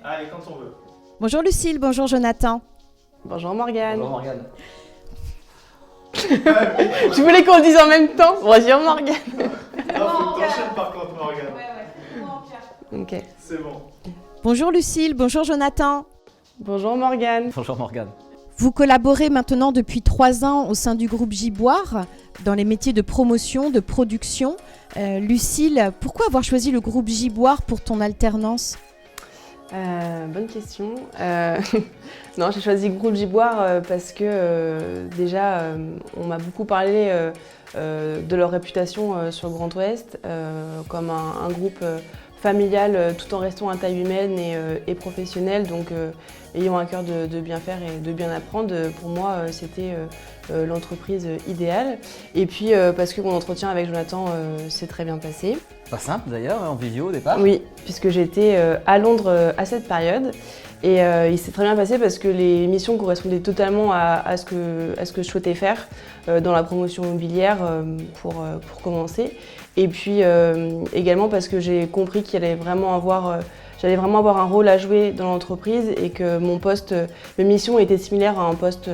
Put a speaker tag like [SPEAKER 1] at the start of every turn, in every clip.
[SPEAKER 1] Allez, quand on veut.
[SPEAKER 2] Bonjour Lucille, bonjour Jonathan.
[SPEAKER 3] Bonjour Morgane.
[SPEAKER 1] Bonjour Morgane.
[SPEAKER 3] Je voulais qu'on le dise en même temps. Bonjour Morgane.
[SPEAKER 1] Non, faut que t'enchaînes par contre Morgane.
[SPEAKER 3] Ok.
[SPEAKER 1] C'est bon.
[SPEAKER 2] Bonjour Lucille, bonjour Jonathan.
[SPEAKER 3] Bonjour Morgane.
[SPEAKER 1] Bonjour Morgane.
[SPEAKER 2] Vous collaborez maintenant depuis 3 ans au sein du groupe Giboire, dans les métiers de promotion, de production. Lucille, pourquoi avoir choisi le groupe Giboire pour ton alternance ?
[SPEAKER 3] Bonne question. Non, j'ai choisi le groupe Giboire parce que déjà, on m'a beaucoup parlé de leur réputation sur le Grand Ouest comme un groupe familial tout en restant à taille humaine et professionnel. Donc, ayant à cœur de bien faire et de bien apprendre, pour moi, c'était l'entreprise idéale. Et puis, parce que mon entretien avec Jonathan s'est très bien passé.
[SPEAKER 1] Pas simple d'ailleurs, en visio au départ.
[SPEAKER 3] Oui, puisque j'étais à Londres à cette période. Et il s'est très bien passé parce que les missions correspondaient totalement à ce que je souhaitais faire dans la promotion immobilière pour commencer. Et puis également parce que j'ai compris qu'il allait vraiment j'allais vraiment avoir un rôle à jouer dans l'entreprise et que mes missions étaient similaires à un poste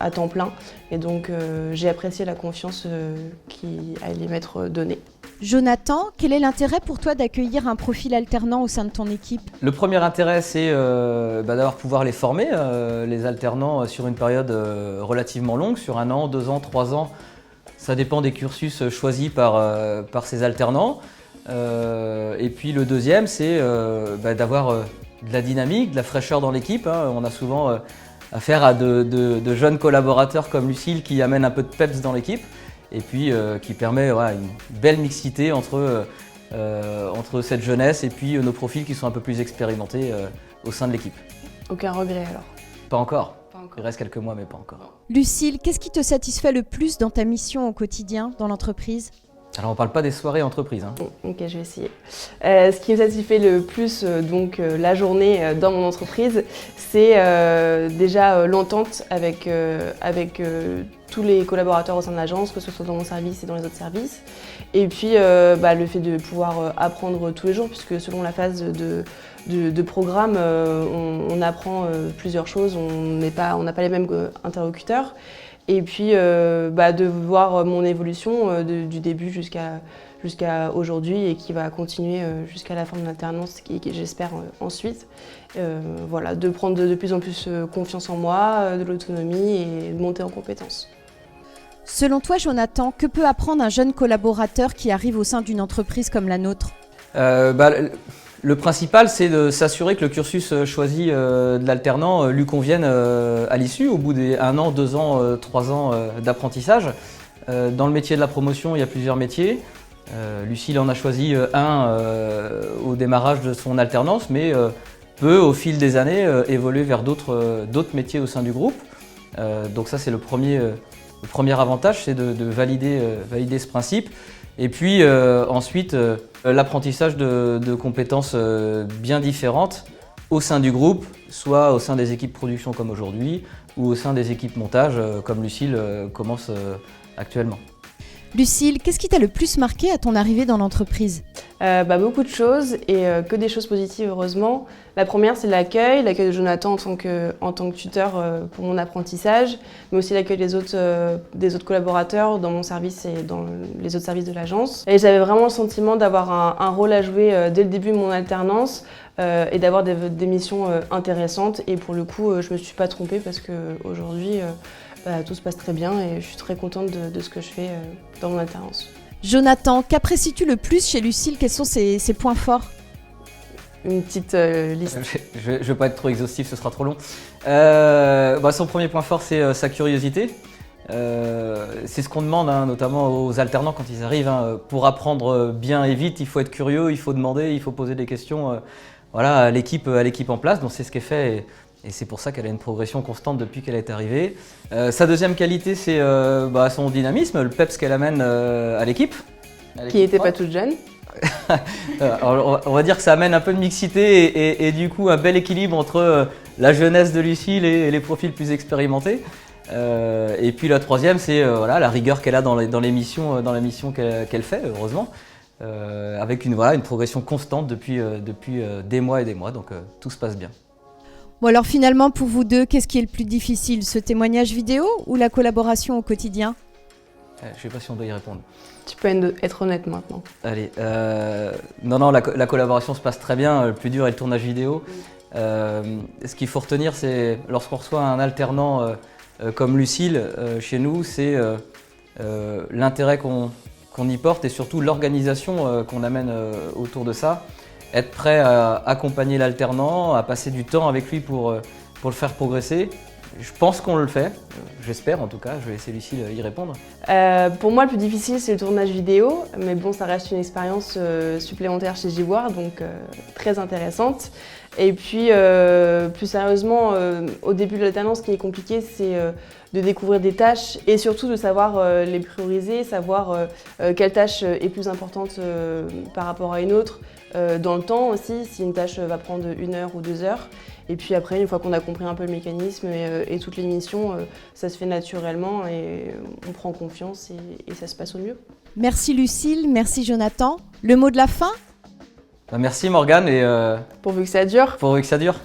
[SPEAKER 3] à temps plein. Et donc j'ai apprécié la confiance qui allait m'être donnée.
[SPEAKER 2] Jonathan, quel est l'intérêt pour toi d'accueillir un profil alternant au sein de ton équipe ?
[SPEAKER 4] Le premier intérêt, c'est d'avoir pouvoir les former, les alternants, sur une période relativement longue, sur 1 an, 2 ans, 3 ans. Ça dépend des cursus choisis par ces alternants. Et puis le deuxième, c'est d'avoir de la dynamique, de la fraîcheur dans l'équipe. On a souvent affaire à de jeunes collaborateurs comme Lucille qui amènent un peu de peps dans l'équipe. Et puis qui permet une belle mixité entre cette jeunesse et puis nos profils qui sont un peu plus expérimentés au sein de l'équipe.
[SPEAKER 3] Aucun regret alors?
[SPEAKER 4] Pas encore.
[SPEAKER 3] Pas encore.
[SPEAKER 4] Il reste quelques mois, mais pas encore.
[SPEAKER 2] Lucille, qu'est-ce qui te satisfait le plus dans ta mission au quotidien, dans l'entreprise ?
[SPEAKER 4] Alors on parle pas des soirées entreprises.
[SPEAKER 3] Ok, je vais essayer. Ce qui me satisfait le plus, la journée dans mon entreprise, c'est déjà l'entente avec tous les collaborateurs au sein de l'agence, que ce soit dans mon service et dans les autres services. Et puis le fait de pouvoir apprendre tous les jours, puisque selon la phase de programme, on apprend plusieurs choses, on n'a pas les mêmes interlocuteurs. Et puis de voir mon évolution du début jusqu'à aujourd'hui et qui va continuer jusqu'à la fin de l'alternance, qui j'espère ensuite. De prendre de plus en plus confiance en moi, de l'autonomie et de monter en compétences.
[SPEAKER 2] Selon toi, Jonathan, que peut apprendre un jeune collaborateur qui arrive au sein d'une entreprise comme la nôtre ?
[SPEAKER 4] Le principal, c'est de s'assurer que le cursus choisi de l'alternant lui convienne à l'issue, au bout des 1 an, 2 ans, 3 ans d'apprentissage. Dans le métier de la promotion, il y a plusieurs métiers. Lucille en a choisi un au démarrage de son alternance, mais peut, au fil des années, évoluer vers d'autres métiers au sein du groupe. Donc ça, c'est le premier avantage, c'est de valider ce principe. Et puis ensuite, l'apprentissage de compétences bien différentes au sein du groupe, soit au sein des équipes production comme aujourd'hui, ou au sein des équipes montage comme Lucille commence actuellement.
[SPEAKER 2] Lucille, qu'est-ce qui t'a le plus marqué à ton arrivée dans l'entreprise ?
[SPEAKER 3] Beaucoup de choses et que des choses positives heureusement. La première, c'est l'accueil de Jonathan en tant que tuteur pour mon apprentissage, mais aussi l'accueil des autres collaborateurs dans mon service et dans les autres services de l'agence. Et j'avais vraiment le sentiment d'avoir un rôle à jouer dès le début de mon alternance et d'avoir des missions intéressantes. Et pour le coup, je me suis pas trompée parce qu'aujourd'hui, tout se passe très bien et je suis très contente de ce que je fais dans mon alternance.
[SPEAKER 2] Jonathan, qu'apprécies-tu le plus chez Lucille ? Quels sont ses points forts ?
[SPEAKER 3] Une petite liste.
[SPEAKER 4] Je ne vais pas être trop exhaustif, ce sera trop long. Son premier point fort, c'est sa curiosité. C'est ce qu'on demande, notamment aux alternants quand ils arrivent. Pour apprendre bien et vite, il faut être curieux, il faut demander, il faut poser des questions à l'équipe en place. Donc c'est ce qu'elle fait et c'est pour ça qu'elle a une progression constante depuis qu'elle est arrivée. Sa deuxième qualité, c'est son dynamisme, le peps qu'elle amène à l'équipe.
[SPEAKER 3] Qui n'était pas toute jeune.
[SPEAKER 4] Alors, on va dire que ça amène un peu de mixité et du coup un bel équilibre entre la jeunesse de Lucille et les profils plus expérimentés. Et puis la troisième, c'est la rigueur qu'elle a dans la mission qu'elle fait, heureusement. avec une progression constante depuis des mois et des mois, donc tout se passe bien.
[SPEAKER 2] Bon alors finalement pour vous deux, qu'est-ce qui est le plus difficile, ce témoignage vidéo ou la collaboration au quotidien?
[SPEAKER 4] Je ne sais pas si on doit y répondre.
[SPEAKER 3] Tu peux être honnête maintenant.
[SPEAKER 4] Allez, non, la collaboration se passe très bien, le plus dur est le tournage vidéo. Ce qu'il faut retenir, c'est lorsqu'on reçoit un alternant comme Lucille chez nous, c'est l'intérêt qu'on y porte et surtout l'organisation qu'on amène autour de ça. Être prêt à accompagner l'alternant, à passer du temps avec lui pour le faire progresser. Je pense qu'on le fait, j'espère en tout cas, je vais laisser Lucille y répondre.
[SPEAKER 3] Pour moi, le plus difficile, c'est le tournage vidéo, mais bon, ça reste une expérience supplémentaire chez Giboire, donc très intéressante. Et puis, plus sérieusement, au début de l'alternance, ce qui est compliqué, c'est de découvrir des tâches et surtout de savoir les prioriser, savoir quelle tâche est plus importante par rapport à une autre, dans le temps aussi, si une tâche va prendre 1 heure ou 2 heures. Et puis après, une fois qu'on a compris un peu le mécanisme et toutes les missions, ça se fait naturellement et on prend confiance et ça se passe au mieux.
[SPEAKER 2] Merci Lucille, merci Jonathan. Le mot de la fin?
[SPEAKER 4] Merci Morgane et
[SPEAKER 3] Pourvu que ça dure.
[SPEAKER 4] pourvu que ça dure.